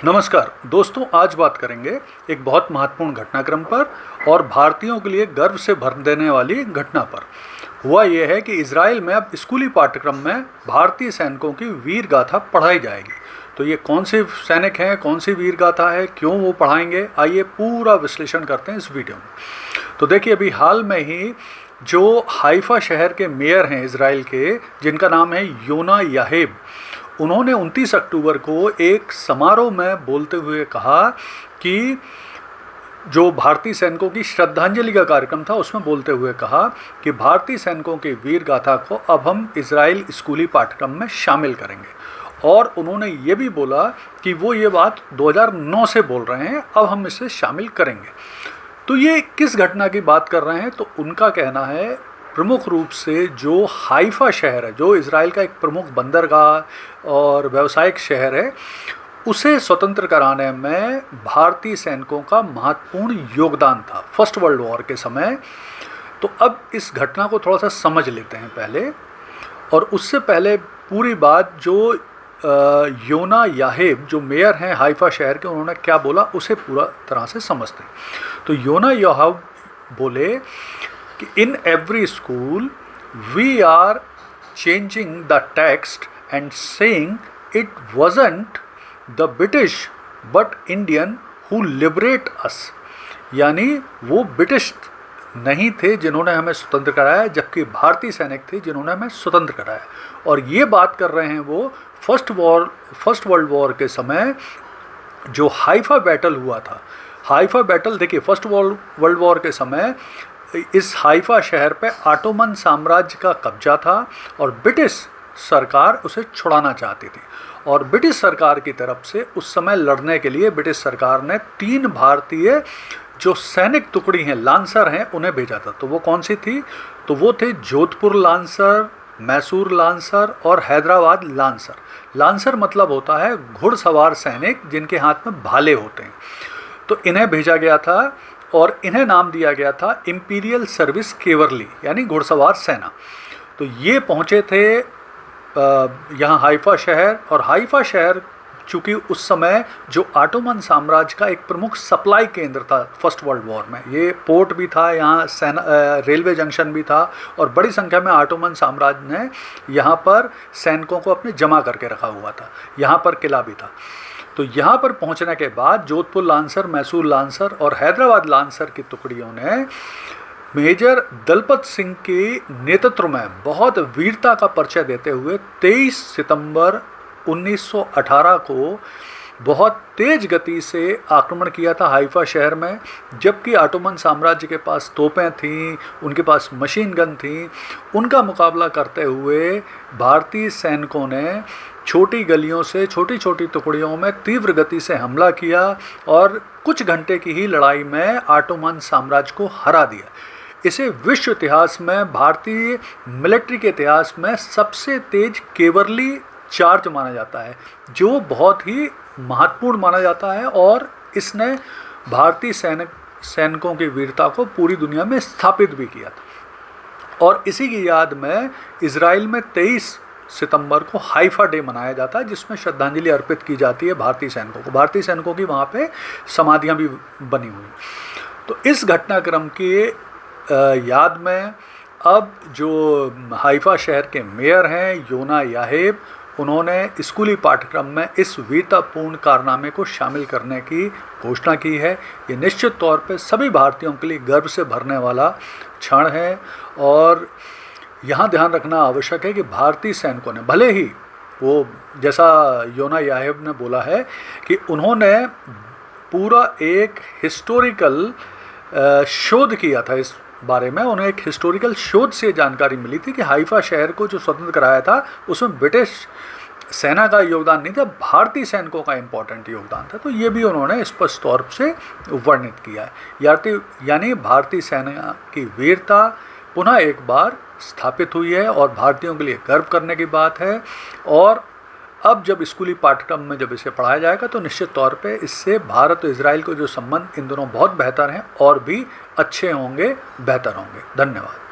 नमस्कार दोस्तों, आज बात करेंगे एक बहुत महत्वपूर्ण घटनाक्रम पर और भारतीयों के लिए गर्व से भर देने वाली घटना पर। हुआ यह है कि इजराइल में अब स्कूली पाठ्यक्रम में भारतीय सैनिकों की वीर गाथा पढ़ाई जाएगी। तो ये कौन से सैनिक हैं, कौन सी वीर गाथा है, क्यों वो पढ़ाएंगे, आइए पूरा विश्लेषण करते हैं इस वीडियो में। तो देखिए, अभी हाल में ही जो हाइफा शहर के मेयर हैं इजराइल के, जिनका नाम है योना याहिब, उन्होंने 29 अक्टूबर को एक समारोह में बोलते हुए कहा कि जो भारतीय सैनिकों की श्रद्धांजलि का कार्यक्रम था उसमें बोलते हुए कहा कि भारतीय सैनिकों की वीर गाथा को अब हम इजराइल स्कूली पाठ्यक्रम में शामिल करेंगे। और उन्होंने ये भी बोला कि वो ये बात 2009 से बोल रहे हैं, अब हम इसे शामिल करेंगे। तो ये किस घटना की बात कर रहे हैं? तो उनका कहना है प्रमुख रूप से जो हाइफा शहर है, जो इजराइल का एक प्रमुख बंदरगाह और व्यावसायिक शहर है, उसे स्वतंत्र कराने में भारतीय सैनिकों का महत्वपूर्ण योगदान था फर्स्ट वर्ल्ड वॉर के समय। तो अब इस घटना को थोड़ा सा समझ लेते हैं पहले, और उससे पहले पूरी बात जो योना याहिब जो मेयर हैं हाइफा शहर के, उन्होंने क्या बोला उसे पूरा तरह से समझते हैं। तो योना याहिब बोले कि in every school we are changing the text and saying it wasn't the British but Indian who liberate us. यानी वो ब्रिटिश नहीं थे जिन्होंने हमें स्वतंत्र कराया, जबकि भारतीय सैनिक थे जिन्होंने हमें स्वतंत्र कराया। और ये बात कर रहे हैं वो फर्स्ट वर्ल्ड वॉर के समय जो हाइफा बैटल हुआ था। हाइफा बैटल, देखिए, फर्स्ट वर्ल्ड वॉर के समय इस हाइफा शहर पे ऑटोमन साम्राज्य का कब्जा था और ब्रिटिश सरकार उसे छुड़ाना चाहती थी। और ब्रिटिश सरकार की तरफ से उस समय लड़ने के लिए ब्रिटिश सरकार ने 3 भारतीय जो सैनिक टुकड़ी हैं, लांसर हैं, उन्हें भेजा था। तो वो कौन सी थी? तो वो थे जोधपुर लांसर, मैसूर लांसर और हैदराबाद लांसर। लांसर मतलब होता है घुड़सवार सैनिक जिनके हाथ में भाले होते हैं। तो इन्हें भेजा गया था और इन्हें नाम दिया गया था इंपीरियल सर्विस केवरली, यानी घुड़सवार सेना। तो ये पहुँचे थे यहाँ हाइफा शहर। और हाइफा शहर चूँकि उस समय जो ऑटोमन साम्राज्य का एक प्रमुख सप्लाई केंद्र था फर्स्ट वर्ल्ड वॉर में, ये पोर्ट भी था, यहाँ रेलवे जंक्शन भी था, और बड़ी संख्या में ऑटोमन साम्राज्य ने यहाँ पर सैनिकों को अपने जमा करके रखा हुआ था। यहाँ पर किला भी था। तो यहाँ पर पहुँचने के बाद जोधपुर लांसर, मैसूर लांसर और हैदराबाद लांसर की टुकड़ियों ने मेजर दलपत सिंह के नेतृत्व में बहुत वीरता का परिचय देते हुए 23 सितंबर 1918 को बहुत तेज गति से आक्रमण किया था हाइफा शहर में। जबकि ऑटोमन साम्राज्य के पास तोपें थीं, उनके पास मशीन गन थी, उनका मुकाबला करते हुए भारतीय सैनिकों ने छोटी गलियों से छोटी छोटी टुकड़ियों में तीव्र गति से हमला किया और कुछ घंटे की ही लड़ाई में ऑटोमन साम्राज्य को हरा दिया। इसे विश्व इतिहास में, भारतीय मिलिट्री के इतिहास में सबसे तेज केवरली चार्ज माना जाता है, जो बहुत ही महत्वपूर्ण माना जाता है। और इसने भारतीय सैनिकों की वीरता को पूरी दुनिया में स्थापित भी किया था। और इसी की याद में इजराइल में 23 सितंबर को हाइफा डे मनाया जाता है, जिसमें श्रद्धांजलि अर्पित की जाती है भारतीय सैनिकों को। भारतीय सैनिकों की वहाँ पे समाधियाँ भी बनी हुई। तो इस घटनाक्रम की याद में अब जो हाइफा शहर के मेयर हैं योना याहिब, उन्होंने स्कूली पाठ्यक्रम में इस वीरतापूर्ण कारनामे को शामिल करने की घोषणा की है। ये निश्चित तौर पे सभी भारतीयों के लिए गर्व से भरने वाला क्षण है। और यहाँ ध्यान रखना आवश्यक है कि भारतीय सैनिकों ने, भले ही वो जैसा योना याहिब ने बोला है कि उन्होंने पूरा एक हिस्टोरिकल शोध किया था इस बारे में, उन्हें एक हिस्टोरिकल शोध से जानकारी मिली थी कि हाइफा शहर को जो स्वतंत्र कराया था उसमें ब्रिटिश सेना का योगदान नहीं था, भारतीय सैनिकों का इम्पोर्टेंट योगदान था। तो ये भी उन्होंने स्पष्ट तौर से वर्णित किया है। यानी भारतीय सेना की वीरता पुनः एक बार स्थापित हुई है और भारतीयों के लिए गर्व करने की बात है। और अब जब स्कूली पाठ्यक्रम में जब इसे पढ़ाया जाएगा तो निश्चित तौर पे इससे भारत और इजराइल के जो संबंध इन दोनों बहुत बेहतर हैं और भी अच्छे होंगे, बेहतर होंगे। धन्यवाद।